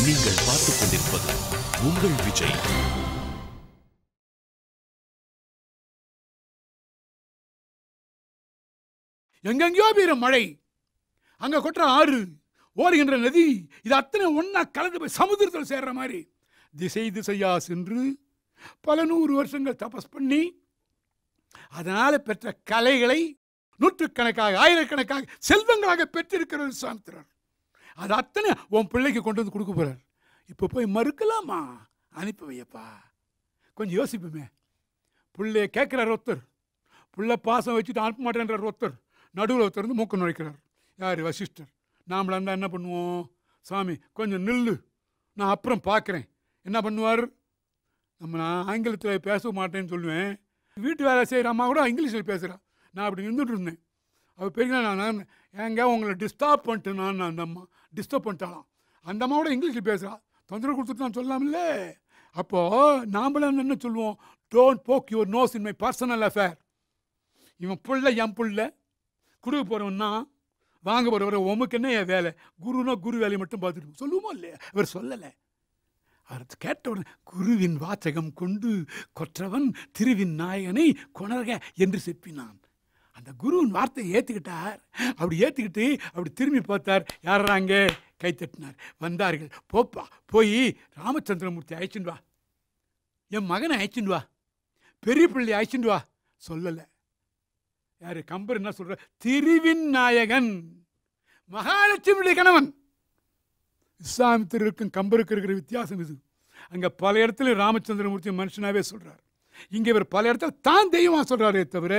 நீங்கள் பார்த்துக் கொண்டிருப்பது உங்கள் விஜய். எங்கெங்கயோ பெய்யுற மழை, அங்க கொட்டுற ஆறு, ஓடுகின்ற நதி, இது அத்தனை ஒன்னா கலந்து போய் சமுதிரத்தில் சேர்ற மாதிரி திசை திசையா சென்று பல 100 வருஷங்கள் தபஸ் பண்ணி அதனால பெற்ற கலைகளை நூற்றுக்கணக்காக ஆயிரக்கணக்காக செல்வங்களாக பெற்றிருக்கிறது விஸ்வாமித்திரர். அது அத்தனை உன் பிள்ளைக்கு கொண்டு வந்து கொடுக்க போறார். இப்போ போய் மறுக்கலாமா? அனுப்பி வையப்பா. கொஞ்சம் யோசிப்புமே. பிள்ளைய கேட்குறார் ஒருத்தர், பிள்ளை பாசம் வச்சுட்டு அனுப்ப மாட்டேன்றார் ஒருத்தர், நடுவில் ஒருத்தர் வந்து மூக்க நுழைக்கிறார். யார்? வசிஷ்டர். நாமளா இருந்தால் என்ன பண்ணுவோம்? சாமி கொஞ்சம் நில்லு, நான் அப்புறம் பார்க்குறேன். என்ன பண்ணுவார்? நான் ஆங்கிலத்தில் பேச மாட்டேன்னு சொல்லுவேன். வீட்டு வேலை செய்கிற அம்மா கூட இங்கிலீஷில் பேசுகிறான். நான் அப்படி நின்றுட்டு இருந்தேன். அவள் பெரிய நான் எங்கே உங்களை டிஸ்டர்ப் பண்ணிட்டு நான் அந்த அம்மா டிஸ்டர்ப் பண்ணிட்டாலாம். அந்த அம்மா கூட இங்கிலீஷில் பேசுகிறான். தொந்தரவு கொடுத்துட்டு நான் சொல்லலாம்ல. அப்போது நாம்பளாம் என்ன சொல்லுவோம்? Don't poke your nose in my personal affair. இவன் புள்ள என் புள்ள, குடுக்க போகிறவன்னா வாங்க போகிறவரை உமக்கு என்ன என் வேலை? குருனா குரு வேலையை மட்டும் பார்த்துட்டு சொல்லுவோமோ இல்லையா? இவர் சொல்லலை. அவர் கேட்டவுடன் குருவின் வாசகம் கொண்டு கொற்றவன் திருவின் நாயகனை கொணர்க என்று செப்பினான். அந்த குருவின் வார்த்தையை ஏற்றுக்கிட்டார். அப்படி ஏற்றுக்கிட்டு அப்படி திரும்பி பார்த்தார். யாராங்க? கை தட்டினார். வந்தார்கள். போப்பா, போய் ராமச்சந்திரமூர்த்தி அழைச்சிட்டு வா, என் மகனை அழைச்சிட்டு வா, பெரிய பிள்ளை அழைச்சிட்டு வா. சொல்லலை. யாரு? கம்பர் என்ன சொல்ற? திருவின் நாயகன், மகாலட்சுமியுடைய கணவன். விஸ்வாமித்திரருக்கும் கம்பருக்கு இருக்கிற வித்தியாசம் இது. அங்கே பல இடத்துல ராமச்சந்திரமூர்த்தி மனுஷனாவே சொல்றார். இங்கே இவர் பல இடத்துல தான் தெய்வமாக சொல்றாரே தவிர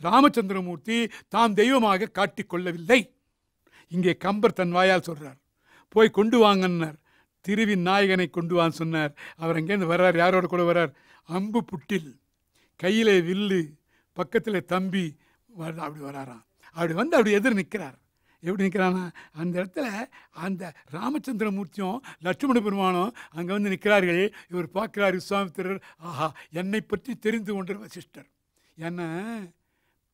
ராமச்சந்திரமூர்த்தி தான் தெய்வமாக காட்டிக்கொள்ளவில்லை. இங்கே கம்பர் தன் வாயால் சொல்றார். போய் கொண்டு வாங்கன்னார். திருவின் நாயகனை கொண்டு வான்னு சொன்னார். அவர் அங்கேருந்து வர்றார். யாரோட கூட வர்றார்? அம்பு புட்டில், கையிலே வில்லு, பக்கத்தில் தம்பி, அப்படி வராராம். அப்படி வந்து அப்படி எதிர் நிற்கிறார். எப்படி நிற்கிறானா? அந்த இடத்துல அந்த ராமச்சந்திரமூர்த்தியும் லட்சுமண பெருமானும் அங்கே வந்து நிற்கிறார்கள். இவர் பார்க்குறார் விஸ்வாமித்திரர். ஆஹா, என்னை பற்றி தெரிந்து கொண்டார் வசிஷ்டர். ஏன்னா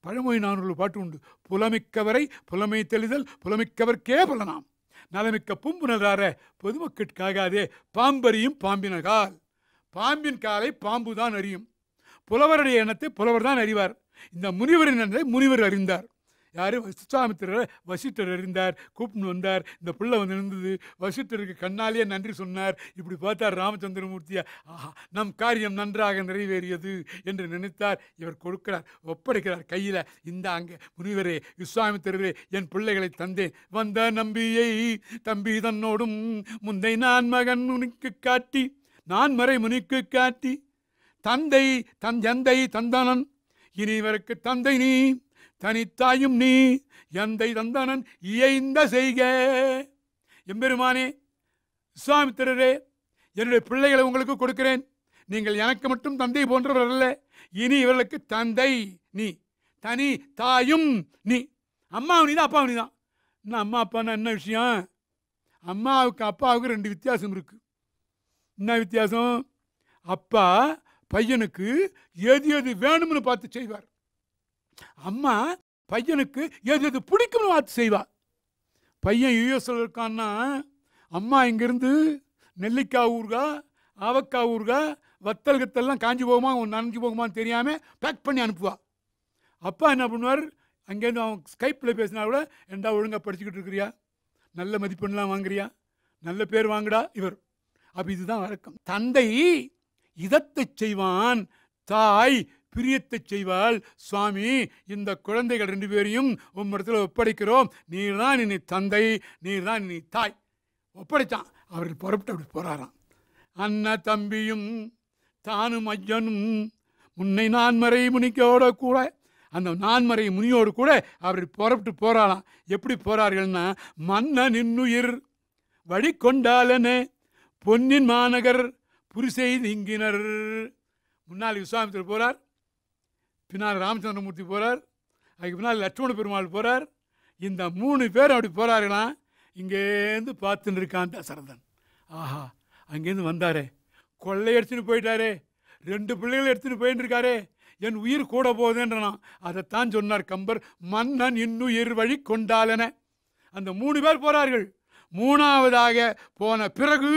பழமொழி 400 பாட்டு உண்டு. புலமிக்கவரை புலமை தெளிதல் புலமிக்கவர்க்கே புலனாம், நலமிக்க பூம்புணரார பொதுமக்களுக்காகாதே பாம்பறியும் பாம்பினகால். பாம்பின் காலை பாம்பு தான் அறியும், புலவருடைய எண்ணத்தை புலவர் தான் அறிவார். இந்த முனிவரின் எண்ணத்தை முனிவர் அறிந்தார். யார்? விஸ்வாமித்திரர். வசிஷ்டர் அறிந்தார். கூப்பிட்டு வந்தார். இந்த பிள்ளை வந்து இருந்தது. வசிஷ்டருக்கு கண்ணாலேயே நன்றி சொன்னார். இப்படி பார்த்தார் ராமச்சந்திரமூர்த்தியை. ஆஹா, நம் காரியம் நன்றாக நிறைவேறியது என்று நினைத்தார். இவர் கொடுக்கிறார், ஒப்படைக்கிறார் கையில். இந்த அங்கே முனிவரே, விஸ்வாமித்திரரே, என் பிள்ளைகளை தந்தேன். வந்த நம்பியை தம்பி தன்னோடும் முந்தை நான் மகன் முனிக்கு காட்டி, நான் மறை முனிக்கு காட்டி, தந்தை எந்தை தந்தனன், இனி இவருக்கு தந்தை நீ, தனித்தாயும் நீ, எந்தை தந்தனன் இயைந்த செய்க. எம்பெருமானே, விஸ்வாமித்திரரே, என்னுடைய பிள்ளைகளை உங்களுக்கு கொடுக்கிறேன். நீங்கள் எனக்கு மட்டும் தந்தை போன்றவர் அல்ல. இனி இவர்களுக்கு தந்தை நீ, தனி தாயும் நீ. அம்மாவும் நீ தான், அப்பாவும் நீ தான். என்ன அம்மா அப்பான்னா என்ன விஷயம்? அம்மாவுக்கு அப்பாவுக்கு 2 வித்தியாசம் இருக்கு. என்ன வித்தியாசம்? அப்பா பையனுக்கு எது எது வேணும்னு பார்த்து செய்வார். அம்மா பையனுக்கு எது எது பிடிக்கும்னு பார்த்து செய்வார். பையன் யூஎஸ்ல இருக்கான்னா அம்மா இங்கேருந்து நெல்லிக்காய் ஊறுகாய், ஆவக்காய் ஊறுகாய், வத்தல் கத்தெல்லாம் காஞ்சி போகுமா நனைஞ்சு போகுமான்னு தெரியாமல் பேக் பண்ணி அனுப்புவா. அப்பா என்ன பண்ணுவார்? அங்கேருந்து அவன் ஸ்கைப்பில் பேசினா கூட, ஏண்டா ஒழுங்காக படிச்சுக்கிட்டு இருக்கிறியா, நல்ல மதிப்பெண்ணெலாம் வாங்குறியா, நல்ல பேர் வாங்குடா இவர். அப்போ இதுதான் வழக்கம். தந்தை இதத்தை செய்வான், தாய் பிரியத்தை செய்வாள். சுவாமி, இந்த குழந்தைகள் 2 பேரையும் உம்மிடத்தில் ஒப்படைக்கிறோம். நீர் தான் இனி தந்தை, நீர் தான் இனி தாய். ஒப்படைத்தான். அவர்கள் புறப்பட்டு அப்படி போகிறாராம். அண்ணன் தம்பியும் தானும் ஐயனும் முன்னை நான்மறை முனிக்கோட கூட, அந்த நான்மறை முனியோடு கூட அவர்கள் புறப்பட்டு போகிறாராம். எப்படி போகிறார்கள்னா, மன்னன் இன்னுயிர் வழி கொண்டாலனே பொன்னின் மாநகர் புரிசை நீங்கினர். முன்னால் விஸ்வாமித்திரர் போகிறார், பின்னால் ராமச்சந்திரமூர்த்தி போகிறார், அதுக்கு பின்னால் லட்சுமண பெருமாள் போகிறார். இந்த 3 பேர் அப்படி போகிறார்களாம். இங்கேருந்து பார்த்துன்னு இருக்கான் தசரதன். ஆஹா, அங்கேருந்து வந்தாரே, கொள்ளையடிச்சுன்னு போயிட்டாரே, 2 பிள்ளைகள் எடுத்துன்னு போயின்னு இருக்காரே, என் உயிர் கூட போகுதுன்றான். அதைத்தான் சொன்னார் கம்பர். மன்னன் இன்னுயிர் வழி கொண்டாலன. அந்த 3 பேர் போகிறார்கள். மூணாவதாக போன பிறகு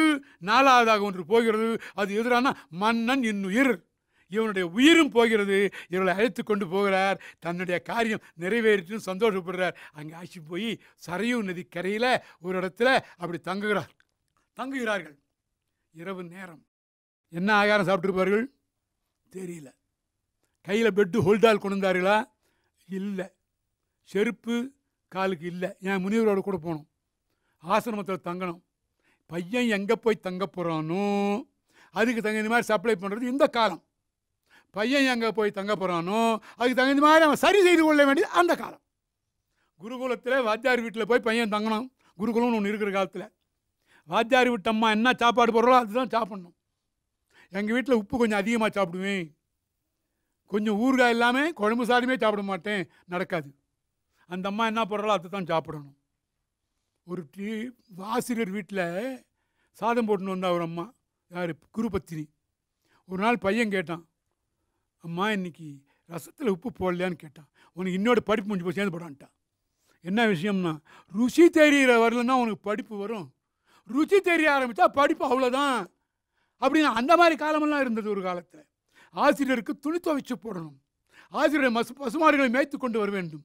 நாலாவதாக ஒன்று போகிறது. அது எதிரான மன்னன் இன்னுயிர். இவனுடைய உயிரும் போகிறது. இவளை அழைத்து கொண்டு போகிறார். தன்னுடைய காரியம் நிறைவேறிட்டுன்னு சந்தோஷப்படுறார். அங்கே ஆட்சி போய் சரையூ நதி கரையில் ஒரு இடத்துல அப்படி தங்குகிறார்கள். இரவு நேரம். என்ன ஆகாரம் சாப்பிட்டுருப்பார்கள் தெரியல. கையில் பெட்டு ஹோல்டால் கொண்டு வந்தார்களா? இல்லை. செருப்பு காலுக்கு இல்லை. என் முனிவரோடு கூட போகணும். ஆசிரமத்தில் தங்கணும். பையன் எங்கே போய் தங்க போகிறானோ அதுக்கு தகுந்த மாதிரி சப்ளை பண்ணுறது இந்த காலம். பையன் எங்கே போய் தங்க போகிறானோ அதுக்கு தகுந்த மாதிரி அவன் சரி செய்து கொள்ள வேண்டியது அந்த காலம். குருகுலத்தில் வாத்தியார் வீட்டில் போய் பையன் தங்கணும். குருகுலம்னு ஒன்று இருக்கிற காலத்தில் வாத்தியார் வீட்டு அம்மா என்ன சாப்பாடு போடுறோம் அதுதான் சாப்பிட்ணும். எங்கள் வீட்டில் உப்பு கொஞ்சம் அதிகமாக சாப்பிடுவேன், கொஞ்சம் ஊறுகாய் இல்லாமல் குழம்பு சாதமே சாப்பிட மாட்டேன், நடக்காது. அந்த அம்மா என்ன போடுறாளோ அதை தான் சாப்பிடணும். ஒரு ஆசிரியர் வீட்டில் சாதம் போட்டுன்னு வந்தா ஒரு அம்மா, யார் குருபத்தினி. ஒரு நாள் பையன் கேட்டான், அம்மா இன்னைக்கு ரசத்தில் உப்பு போடலையான்னு கேட்டான். உனக்கு இன்னோட படிப்பு முடிஞ்சு போய் சேர்ந்து போடான்ட்டான். என்ன விஷயம்னா, ருசி தெரிகிற வரலன்னா உனக்கு படிப்பு வரும், ருச்சி தெரிய ஆரம்பித்தா படிப்பு அவ்வளோதான் அப்படின்னு. அந்த மாதிரி காலமெல்லாம் இருந்தது ஒரு காலத்தில். ஆசிரியருக்கு துணி துவைச்சு போடணும், ஆசிரியர் பசுமாடுகளை மேய்த்து கொண்டு வர வேண்டும்,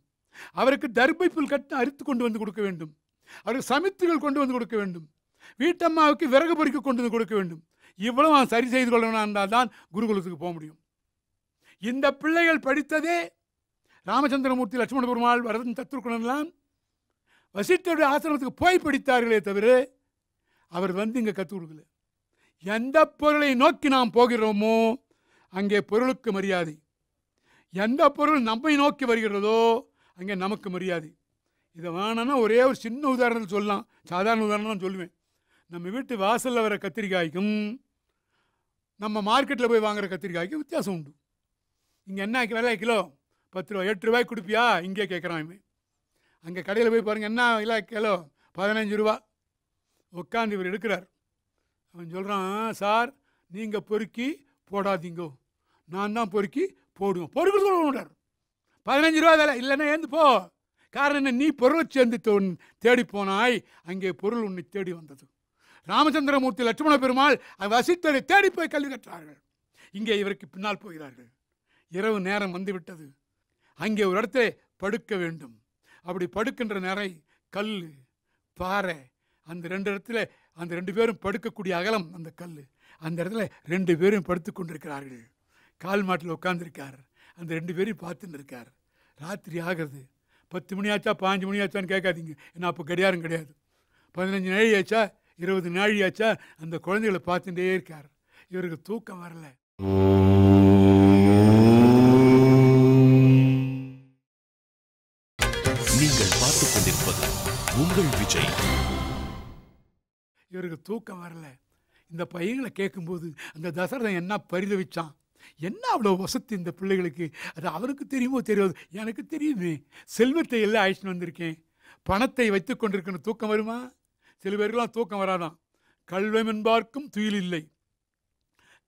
அவருக்கு தர்பை புல் கட்டு அறுத்து கொண்டு வந்து கொடுக்க வேண்டும், அவருக்கு சமைத்துகள் கொண்டு வந்து கொடுக்க வேண்டும், வீட்டம்மாவுக்கு விறகு பொறிக்க கொண்டு வந்து கொடுக்க வேண்டும். இவ்வளவு அவன் சரி செய்து கொள்ளணும் இருந்தால் தான் குருகுலத்துக்கு போக முடியும். இந்த பிள்ளைகள் படித்ததே ராமச்சந்திரமூர்த்தி, லட்சுமண பெருமாள், வரதன் சத்ருகுணன்லாம் வசிஷ்டருடைய ஆசிரமத்துக்கு போய் படித்தார்களே தவிர அவர் வந்து இங்கே கற்றுக் கொடுக்கல. எந்த பொருளை நோக்கி நாம் போகிறோமோ அங்கே பொருளுக்கு மரியாதை, எந்த பொருள் நம்மை நோக்கி வருகிறதோ அங்கே நமக்கு மரியாதை. இதை வேணும்னா ஒரே ஒரு சின்ன உதாரணத்தை சொல்லலாம், சாதாரண உதாரணம் தான் சொல்லுவேன். நம்ம வீட்டு வாசலில் வர கத்திரிக்காய்க்கும் நம்ம மார்க்கெட்டில் போய் வாங்குகிற கத்திரிக்காய்க்கும் வித்தியாசம் உண்டு. இங்கே என்ன விலை கிலோ? 10 ரூபா. 8 ரூபாய்க்கு கொடுப்பியா? இங்கே கேட்குறான். அங்கே கடையில் போய் பாருங்கள், என்ன விலை கிலோ? 15 ரூபா. உட்காந்து இவர் எடுக்கிறார். அவன் சொல்கிறான், சார் நீங்கள் பொறுக்கி போடாதீங்கோ, நான் தான் பொறுக்கி போடுவோம். பொறுக்க சொல்லுறார். 15 ரூபா விலை. இல்லைன்னா ஏந்து போ. காரணம் என்ன? நீ பொருளை சேர்ந்து தேடி போனாய், அங்கே பொருள் உன்னை தேடி வந்தது. ராமச்சந்திரமூர்த்தி, லட்சுமண பெருமாள் வசித்தரை தேடி போய் கல்வி கற்றார்கள். இங்கே இவருக்கு பின்னால் போகிறார்கள். இரவு நேரம் வந்துவிட்டது. அங்கே ஒரு இடத்துல படுக்க வேண்டும். அப்படி படுக்கின்ற நேரம் கல், பாறை, அந்த 2 இடத்துல அந்த 2 பேரும் படுக்கக்கூடிய அகலம் அந்த கல். அந்த இடத்துல 2 பேரும் படுத்து கொண்டிருக்கிறார்கள். கால் மாட்டில் உட்காந்துருக்கார். அந்த 2 பேரையும் பார்த்துன்னு இருக்கார். ராத்திரி ஆகிறது. 10 மணி ஆச்சா 15 மணி ஆச்சான்னு கேட்காதீங்க, ஏன்னா அப்போ கடியாரம் கிடையாது. 15 நாழி ஆச்சா 20 நாழி ஆச்சா அந்த குழந்தைகளை பார்த்துட்டே இருக்கார். இவருக்கு தூக்கம் வரல. நீங்கள் பார்த்துக் கொண்டிருப்பது உங்கள் விஜய். இவருக்கு தூக்கம் வரல. இந்த பையங்களை கேட்கும்போது அந்த தசரதன் என்ன பரிதவிச்சான், என்ன அவ்வளோ வசதி இந்த பிள்ளைகளுக்கு, அது அவருக்கு தெரியுமோ தெரியாது, எனக்கு தெரியுமே. செல்வத்தை எல்லாம் அழைச்சின்னு வந்திருக்கேன், பணத்தை வைத்து கொண்டிருக்கணும், தூக்கம் வருமா? சில பேருக்கெல்லாம் தூக்கம் வராதான். கல்வம் என்பார்க்கும் துயில் இல்லை,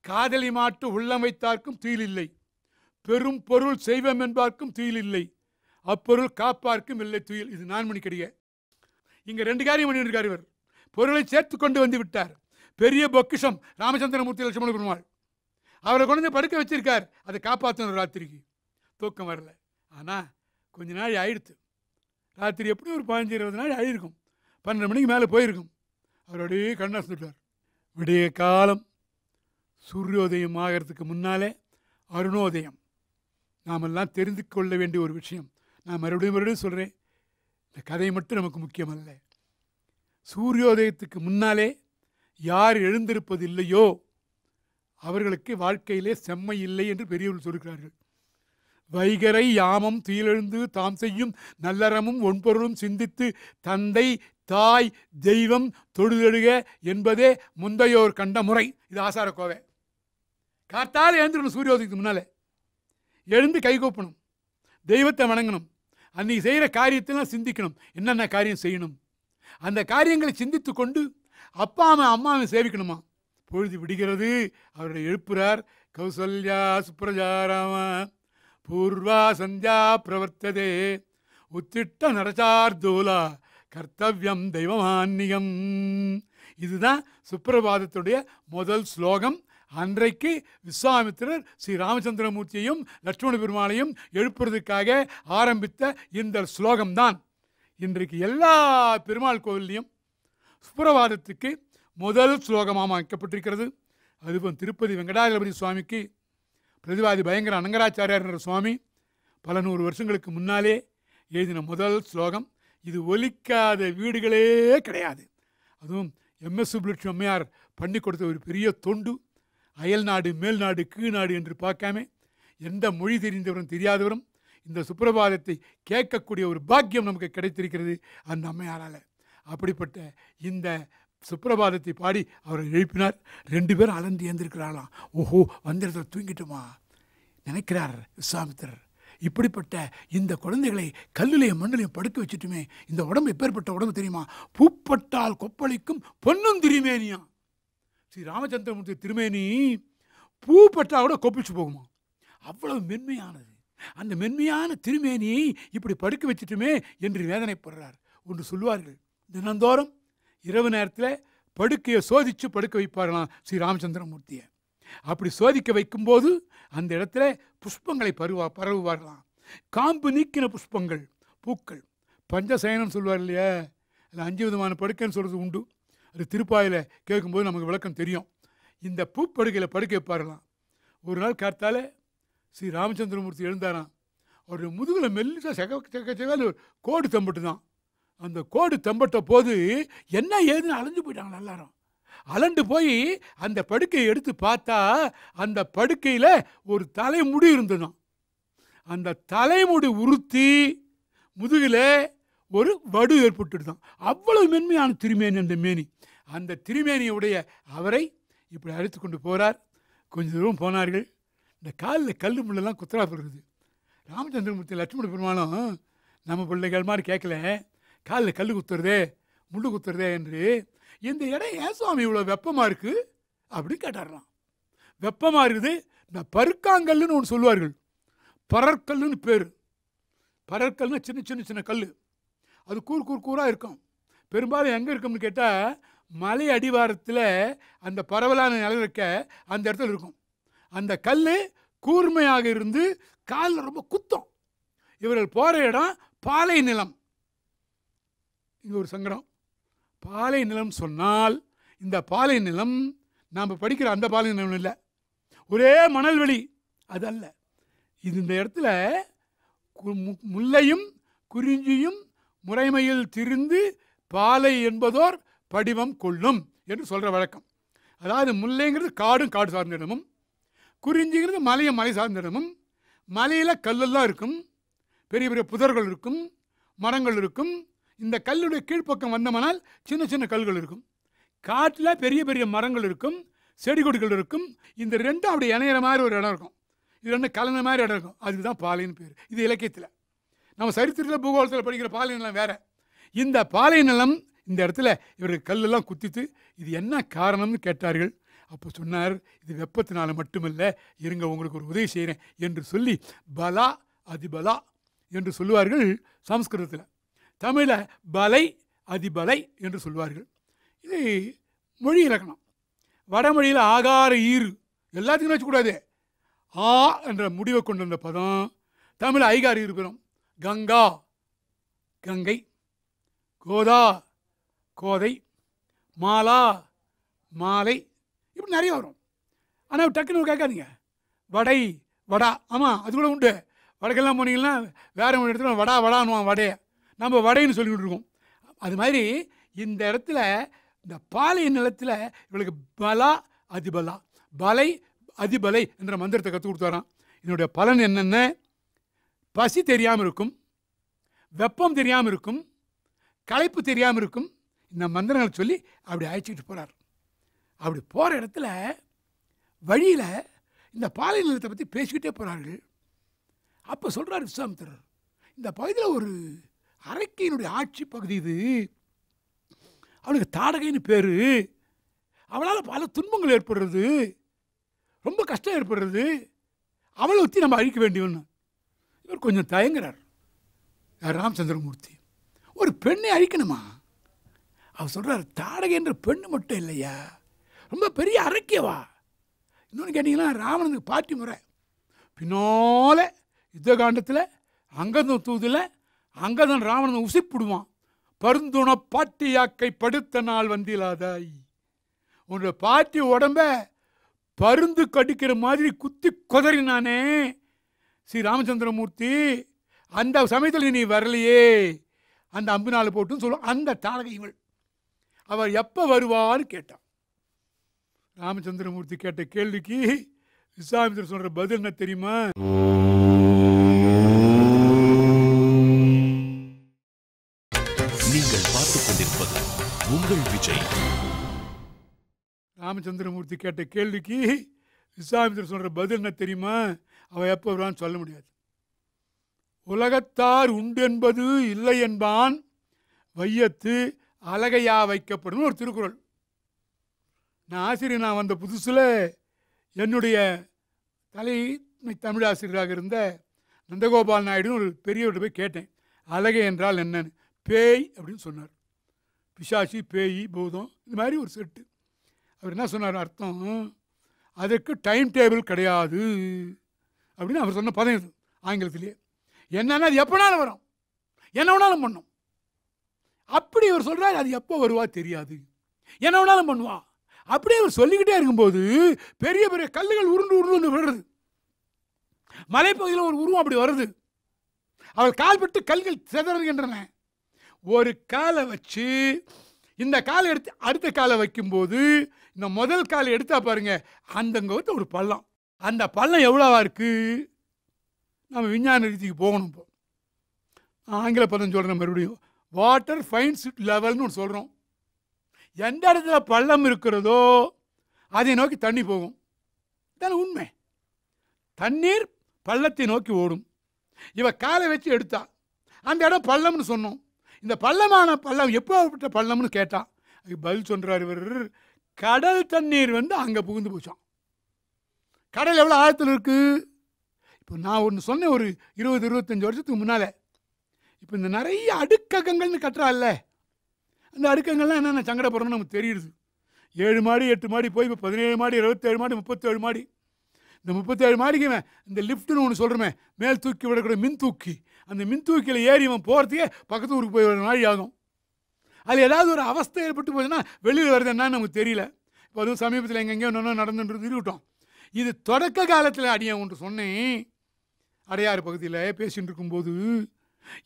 காதலி மாட்டு உள்ளம் வைத்தார்க்கும் துயில் இல்லை, பெரும் பொருள் செய்வம் என்பார்க்கும் துயில் இல்லை, அப்பொருள் காப்பார்க்கும் இல்லை துயில். இது 4 மணிக்கடிய. இங்கே 2 காரியம் பண்ணியிருக்கார் இவர். பொருளை சேர்த்து கொண்டு வந்து விட்டார். பெரிய பொக்கிஷம் ராமச்சந்திரமூர்த்தி, லட்சுமண பெருமாள். அவரை கொண்டு படுக்க வச்சிருக்கார். அதை காப்பாற்றணும். ராத்திரிக்கு தூக்கம் வரல. ஆனால் கொஞ்ச நாள் ஆயிடுத்து. ராத்திரி எப்படி ஒரு 15-20 நாள் ஆகிருக்கும். 12 மணிக்கு மேலே போயிருக்கும். அவருடைய கண்ணை சுட்டார். விடிய காலம் சூரியோதயம் ஆகிறதுக்கு முன்னாலே அருணோதயம். நாமெல்லாம் தெரிந்து கொள்ள வேண்டிய ஒரு விஷயம். நான் மறுபடியும் சொல்கிறேன், இந்த கதை மட்டும் நமக்கு முக்கியமல்ல. சூரியோதயத்துக்கு முன்னாலே யார் எழுந்திருப்பது இல்லையோ அவர்களுக்கு வாழ்க்கையிலே செம்மை இல்லை என்று பெரியவர்கள் சொல்கிறார்கள். வைகரை யாமம் துயிலெழுந்து தாம் செய்யும் நல்லறமும் ஒன்பொருளும் சிந்தித்து தந்தை தாய் தெய்வம் தொழுதெழுக என்பதே முந்தையோர் கண்ட முறை. இது ஆசார கோவை. காத்தால் எழுந்துடணும். சூரியோதயத்துக்கு முன்னாலே எழுந்து கைகூப்பணும், தெய்வத்தை வணங்கணும், அன்றைக்கி செய்கிற காரியத்தெல்லாம் சிந்திக்கணும், என்னென்ன காரியம் செய்யணும். அந்த காரியங்களை சிந்தித்து கொண்டு அம்மாவை சேவிக்கணுமா. பொழுது விடுகிறது. அவருடைய எழுப்புறார். கௌசல்யா சுப்ரஜாராம பூர்வா சந்தியா பிரவர்த்ததே உத்திட்ட நரசார்தூலா கர்த்தவ்யம் தெய்வமான்னியம். இதுதான் சுப்பிரபாதத்துடைய முதல் ஸ்லோகம். அன்றைக்கு விஸ்வாமித்திரர் ஸ்ரீ ராமச்சந்திரமூர்த்தியையும் லட்சுமண பெருமாளையும் எழுப்புறதுக்காக ஆரம்பித்த இந்த ஸ்லோகம்தான் இன்றைக்கு எல்லா பெருமாள் கோவில்லையும் சுப்பிரபாதத்துக்கு முதல் ஸ்லோகமாக அமைக்கப்பட்டிருக்கிறது. அதுவும் திருப்பதி வெங்கடாஜலபதி சுவாமிக்கு பிரதிவாதி பயங்கர அனங்கராச்சாரியார் என்ற சுவாமி பல நூறு வருஷங்களுக்கு முன்னாலே எழுதின முதல் ஸ்லோகம். இது ஒலிக்காத வீடுகளே கிடையாது. அதுவும் எம்எஸ் சுப்புலட்சுமி அம்மையார் பண்ணி கொடுத்த ஒரு பெரிய தொண்டு. அயல்நாடு மேல்நாடு கீழ்நாடு என்று பார்க்காம எந்த மொழி தெரிந்தவரும் தெரியாதவரும் இந்த சுப்பிரபாதத்தை கேட்கக்கூடிய ஒரு பாக்கியம் நமக்கு கிடைத்திருக்கிறது அந்த அம்மையாரால். அப்படிப்பட்ட இந்த சுப்பிரபாதத்தை பாடி அவரை எழுப்பினார். 2 பேரும் அலந்து ஏந்திருக்கிறாளாம். ஓஹோ, வந்திரத்தில் தூங்கிட்டுமா நினைக்கிறார் விஸ்வாமித்திரர். இப்படிப்பட்ட இந்த குழந்தைகளை கல்லுலையும் மண்ணிலையும் படுக்க வச்சுட்டுமே, இந்த உடம்பு எப்பேற்பட்ட உடம்பு தெரியுமா? பூப்பட்டால் கொப்பளிக்கும் பொன்னும் திருமேனியா. ஸ்ரீ ராமச்சந்திரமூர்த்தி திருமேனி பூப்பட்டா கூட கொப்பிச்சு போகுமா, அவ்வளவு மென்மையானது. அந்த மென்மையான திருமேனியை இப்படி படுக்க வச்சுட்டுமே என்று வேதனைப்படுறார். ஒன்று சொல்லுவார்கள், தினந்தோறும் இரவு நேரத்தில் படுக்கையை சோதித்து படுக்க வைப்பார்களாம் ஸ்ரீ ராமச்சந்திரமூர்த்தியை. அப்படி சோதிக்க வைக்கும்போது அந்த இடத்துல புஷ்பங்களை பரவுவார்களாம். காம்பு நீக்கின புஷ்பங்கள், பூக்கள். பஞ்சசயனம் சொல்லுவார் இல்லையா, அதில் 5 விதமான படுக்கைன்னு சொல்கிறது உண்டு. அது திருப்பாயில் கேட்கும்போது நமக்கு விளக்கம் தெரியும். இந்த பூப்படுக்கையில் படுக்க வைப்பார்களாம். ஒரு நாள் காத்தால் ஸ்ரீ ராமச்சந்திரமூர்த்தி எழுந்தாராம். அவருடைய முதுகில் மெல்லிசா செக கோடு தம்பட்டு தான். அந்த கோடு தம்பட்ட போது என்ன ஏதுன்னு அலைஞ்சு போயிட்டாங்க எல்லாரும். அலண்டு போய் அந்த படுக்கையை எடுத்து பார்த்தா அந்த படுக்கையில் ஒரு தலைமுடி இருந்ததுதான். அந்த தலைமுடி உறுத்தி முதுகில் ஒரு வடு ஏற்பட்டுதான். அவ்வளவு மென்மையான திருமேனி அந்த மேனி. அந்த திருமேனியுடைய அவரை இப்படி அழைத்து கொண்டு போகிறார். கொஞ்சம் தூரம் போனார்கள். இந்த காலில் கல் முள்ளெல்லாம் குத்துறா போடுறது. ராமச்சந்திரமூர்த்தி லட்சுமண பெருமாளும் நம்ம பிள்ளைகள் மாதிரி கேட்கல, காலில் கல் குத்துறதே முள்ளு குத்துறதே என்று. இந்த இடம் ஏன் சுவாமி இவ்வளோ வெப்பமாக இருக்குது அப்படின்னு கேட்டாரலாம். வெப்பமாக இருக்குது. இந்த பருக்காங்கல்லுன்னு ஒன்று சொல்லுவார்கள். பரற்கல்லுன்னு பேர். பரற்கல்னா சின்ன சின்ன சின்ன கல். அது கூராக இருக்கும். பெரும்பாலும் எங்கே இருக்கும்னு கேட்டால் மலை அடிவாரத்தில் அந்த பரவலான நிலம் இருக்க அந்த இடத்துல இருக்கும். அந்த கல் கூர்மையாக இருந்து காலில் ரொம்ப குத்தம். இவர்கள் போகிற இடம் பாலை நிலம். இது ஒரு சங்கடம். பாலை நிலம் சொன்னால் இந்த பாலை நிலம் நாம் படிக்கிற அந்த பாலை நிலம் இல்லை, ஒரே மணல்வெளி. அது அல்ல. இது இந்த இடத்துல முல்லையும் குறிஞ்சியும் முறைமையில் திரிந்து பாலை என்பதோர் படிவம் கொள்ளும் என்று சொல்கிற வழக்கம். அதாவது முல்லைங்கிறது காடும் காடு சார்ந்த இடமும், குறிஞ்சிங்கிறது மலையும் மலை சார்ந்த இடமும். மலையில் கல்லெல்லாம் இருக்கும், பெரிய பெரிய புதர்கள் இருக்கும், மரங்கள் இருக்கும். இந்த கல்லுடைய கீழ்ப்பக்கம் வந்தோம்னால் சின்ன சின்ன கல்கள் இருக்கும். காட்டில் பெரிய பெரிய மரங்கள் இருக்கும், செடி கொடிகள் இருக்கும். இந்த ரெண்டும் அப்படி இணையிற மாதிரி ஒரு இடம் இருக்கும். இது ரெண்டும் கலந்த மாதிரி இடம் இருக்கும். அதுக்கு தான் பாலைன்னு பேர். இது இலக்கியத்தில். நம்ம சரித்திரத்தில் பூகோளத்தில் படிக்கிற பாலை நிலம் வேறு. இந்த பாலை நிலம் இந்த இடத்துல இவருக்கு கல்லெல்லாம் குத்தித்து இது என்ன காரணம்னு கேட்டார்கள். அப்போ சொன்னார், இது வெப்பத்தினால மட்டுமல்ல, இருங்க உங்களுக்கு ஒரு உதவி செய்கிறேன் என்று சொல்லி பலா அதிபலா என்று சொல்லுவார்கள் சமஸ்கிருதத்தில். தமிழில் பலை அதிபலை என்று சொல்வார்கள். இது மொழி இலக்கணம். வடமொழியில் ஆகார ஈறு எல்லாத்துக்கும் வச்சுக்கூடாது. ஆ என்ற முடிவை கொண்டு வந்த பதம் தமிழ் ஐகார ஈறு பெறும். கங்கா கங்கை, கோதா கோதை, மாலா மாலை, இப்படி நிறைய வரும். ஆனால் டக்குன்னு கேட்காதீங்க. வடை வடா, ஆமாம் அது கூட உண்டு. வடக்கெல்லாம் போனீங்கன்னா வேறு ஒரு இடத்துல வடா வடான்னுவான் வடையை. நம்ம வடைன்னு சொல்லிக்கிட்டு இருக்கோம். அது மாதிரி இந்த இடத்துல இந்த பாலை நிலத்தில் இவளுக்கு பலா அதிபலா, பலை அதிபலை என்ற மந்திரத்தை கற்றுக் கொடுத்தாராம். இதனுடைய பலன் என்னென்ன? பசி தெரியாமல் இருக்கும், வெப்பம் தெரியாமல் இருக்கும், களைப்பு தெரியாமல் இருக்கும். இந்த மந்திரங்களை சொல்லி அப்படி அழைச்சிக்கிட்டு போகிறார். அப்படி போகிற இடத்துல வழியில் இந்த பாலை நிலத்தை பற்றி பேசிக்கிட்டே போகிறார்கள். அப்போ சொல்கிறார் விஸ்வாமித்திரர், இந்த பகுதியில் ஒரு அரக்கியினுடைய ஆட்சி பகுதி இது. அவளுக்கு தாடகைன்னு பேர். அவளால் பல துன்பங்கள் ஏற்படுறது, ரொம்ப கஷ்டம் ஏற்படுறது. அவளை ஊற்றி நம்ம அழிக்க வேண்டியவன்னு இவர் கொஞ்சம் தயங்குறார். ராமச்சந்திரமூர்த்தி ஒரு பெண்ணை அழிக்கணுமா? அவர் சொல்கிறார், தாடகை என்ற பெண்ணு மட்டும் இல்லையா, ரொம்ப பெரிய அரக்கியவா. இன்னொன்று கேட்டிங்கன்னா, ராவணனுக்கு பாட்டி முறை. பின்னால யுத்த காண்டத்தில் அங்கதன் தூதில் அங்கதன் ராவணனை உசிப்பிடுவான். பருந்துண பாட்டி யாக்கை படுத்த நாள் வந்திலாதாய். உன்னோட பாட்டி உடம்ப பருந்து கடிக்கிற மாதிரி குத்தி கொதறினானே ஸ்ரீ ராமச்சந்திரமூர்த்தி, அந்த சமயத்தில் நீ வரலையே, அந்த அம்பினால போட்டுன்னு சொல்லுவோம். அந்த தாடகை இவள். அவர் எப்போ வருவான்னு கேட்டான். ராமச்சந்திரமூர்த்தி கேட்ட கேள்விக்கு விஸ்வாமித்திரர் சொல்ற பதில் என்ன தெரியுமா? நீங்கள் பார்த்துக் கொண்டிருப்பது உங்கள் விஜய். ராமச்சந்திரமூர்த்தி கேட்ட கேள்விக்கு விஸ்வாமித்திரர் சொல்ற பதில் என்ன தெரியுமா? அவன் எப்போ வருவான்னு சொல்ல முடியாது. உலகத்தார் உண்டு என்பது இல்லை என்பான், வையத்து அழகையா வைக்கப்படும் ஒரு திருக்குறள். நான் வந்த புதுசில் என்னுடைய தலைமை தமிழாசிரியராக இருந்த நந்தகோபால் நாயுடுன்னு ஒரு பெரியவர்கிட்ட போய் கேட்டேன், அழகை என்றால் என்னன்னு. பேய் அப்படின்னு சொன்னார். பிசாசி, பேய், பூதம், இது மாதிரி ஒரு செட்டு. அவர் என்ன சொன்னார் அர்த்தம்? அதுக்கு டைம் டேபிள் கிடையாது அப்படின்னு அவர் சொன்ன பதம் இது ஆங்கிலத்திலேயே. என்னன்னா அது எப்போனாலும் வரும், என்ன வேணாலும் பண்ணும். அப்படி அவர் சொல்கிறார், அது எப்போ வருவா தெரியாது, என்ன வேணாலும் பண்ணுவா. அப்படியே அவர் சொல்லிக்கிட்டே இருக்கும்போது பெரிய பெரிய கல்லுகள் உருண்டு உருண்டு விழுறது. மலைப்பகுதியில் ஒரு உருவம் அப்படி வருது. அவர் கால்பட்டு கல்கள் சிதறுகின்றன. ஒரு காலை வச்சு இந்த காலை எடுத்து அடுத்த காலை வைக்கும்போது இந்த முதல் காலை எடுத்தா பாருங்க, அந்தங்க வந்து ஒரு பள்ளம். அந்த பள்ளம் எவ்வளோவா இருக்கு? நம்ம விஞ்ஞான ரீதிக்கு போகணும். இப்போ ஆங்கில பதம் சொல்கிறேன் மறுபடியும், வாட்டர் ஃபைன்ஸ் லெவல்னு ஒன்று சொல்கிறோம். எந்த இடத்துல பள்ளம் இருக்கிறதோ அதை நோக்கி தண்ணி போகும். இதான உண்மை. தண்ணீர் பள்ளத்தை நோக்கி ஓடும். இவ காலை வச்சு எடுத்தா அந்த இடம் பள்ளம்னு சொன்னோம். இந்த பள்ளமான பள்ளம் எப்போப்பட்ட பள்ளம்னு கேட்டான். அதுக்கு பதில் சொல்கிறார் இவர், கடல் தண்ணீர் வந்து அங்கே புகுந்து போச்சான். கடல் எவ்வளோ ஆழத்தில் இருக்குது? இப்போ நான் ஒன்று சொன்னேன் ஒரு 20-25 வருஷத்துக்கு முன்னால். இப்போ இந்த நிறைய அடுக்ககங்கள்னு கட்டுறாள்ல, அந்த அடுக்கங்கள்லாம் என்னென்ன சங்கடப்படுறோம்னு நமக்கு தெரியுது. 7 மாடி 8 மாடி போய் இப்போ 17 மாடி 27 மாடி 37 மாடி. இந்த 37 மாடிக்கு இந்த லிஃப்ட்டுன்னு ஒன்று சொல்கிறோமே, மேல் தூக்கி விடக்கூடிய மின் தூக்கி, அந்த மின் தூக்கியில் ஏறி இவன் போகிறதுக்கே பக்கத்து ஊருக்கு போய் ஒரு நாள் ஆகும். அது ஏதாவது ஒரு அவஸ்தை ஏற்பட்டு போச்சுன்னா வெளியில் வருது என்னன்னு நமக்கு தெரியல. இப்போ அதுவும் சமீபத்தில் எங்கெங்கேயோ ஒன்று நடந்துன்றது இருக்கட்டும். இது தொடக்க காலத்தில் அடியை ஒன்று சொன்னேன். அடையாறு பகுதியில் பேசிகிட்டு இருக்கும்போது,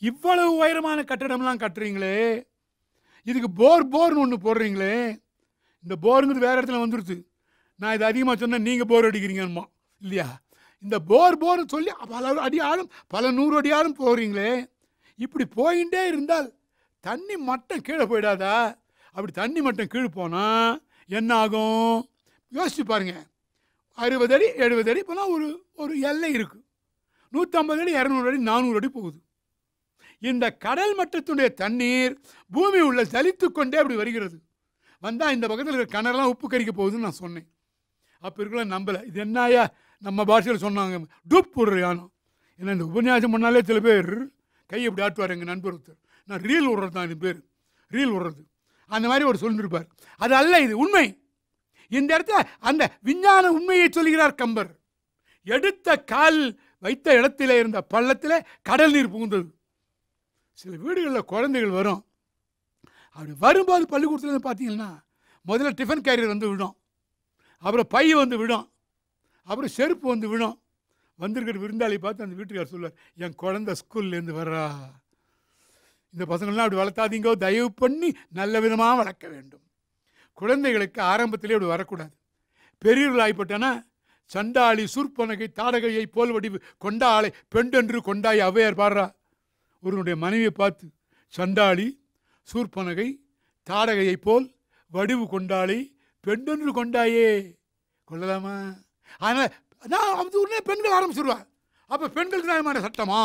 இவ்வளவு உயரமான கட்டடம்லாம் கட்டுறீங்களே, இதுக்கு போர்னு ஒன்று போடுறீங்களே, இந்த போருங்கிறது வேறு இடத்துல வந்துடுது. நான் இது அதிகமாக சொன்னேன், நீங்கள் போர் அடிக்கிறீங்கம்மா இல்லையா? இந்த போர்னு சொல்லி பல அடி ஆழம், பல 100 அடி ஆழம் போகிறீங்களே, இப்படி போயிட்டே இருந்தால் தண்ணி மட்டம் கீழே போயிடாதா? அப்படி தண்ணி மட்டம் கீழே போனால் என்ன ஆகும்? யோசிச்சு பாருங்க. 60 அடி 70 அடி போனால் ஒரு எல்லை இருக்குது. 150 அடி 200 அடி 400 அடி போகுது. இந்த கடல் மட்டத்துடைய தண்ணீர் பூமி உள்ள ஜலித்து கொண்டே அப்படி வருகிறது. வந்தால் இந்த பக்கத்தில் இருக்கிற கிணறுலாம் உப்பு கறிக்க போகுதுன்னு நான் சொன்னேன். அப்போ இருக்கலாம் நம்பலை. இது என்னாயா நம்ம பாஷையில் சொன்னாங்க, டூப் போடுறியானோ. ஏன்னா இந்த உபன்யாசம் பண்ணாலே சில பேர் கையை இப்படி ஆட்டுவார். எங்கள் நண்பர் ஒருத்தர், நான் ரீல் விடுறது தான், இது பேர் ரீல் விடுறது, அந்த மாதிரி ஒரு சொல்லியிருப்பார். அது அல்ல, இது உண்மை. இந்த இடத்துல அந்த விஞ்ஞான உண்மையை சொல்கிறார் கம்பர். எடுத்த கால் வைத்த இடத்துல இருந்த பள்ளத்தில் கடல் நீர் புகுந்தது. சில வீடுகளில் குழந்தைகள் வரும். அப்படி வரும்போது பள்ளிக்கூடத்தில் பார்த்தீங்கன்னா முதல்ல டிஃபன் கேரியர் வந்து விடும், அப்புறம் பை வந்து விடும், அப்புறம் செருப்பு வந்து விடும். வந்திருக்கிற விருந்தாளி பார்த்து அந்த வீட்டுக்கார் சொல்லுவார், என் குழந்தை ஸ்கூல்லேருந்து வர்றா, இந்த பசங்கள்லாம் அப்படி வளர்த்தாதீங்கோ, தயவு பண்ணி நல்ல விதமாக வளர்க்க வேண்டும். குழந்தைகளுக்கு ஆரம்பத்திலே அப்படி வரக்கூடாது. பெரியவர்கள் ஆகிப்பட்டானா சண்டாளி சூர்பனகை தாடகையை போல் வடிவு கொண்டாளை பெண்டென்று கொண்டாய் ஔவையார் பாடுறா. ஒருவனுடைய மனைவியை பார்த்து, சண்டாளி சூர்பனகை தாடகையை போல் வடிவு கொண்டாளை பெண்டென்று கொண்டாயே, கொள்ளலாமா? அதனால் நான் அது உடனே பெண்கள் ஆரம்பிச்சிருவார். அப்போ பெண்களுக்கு நியாயமான சட்டமா?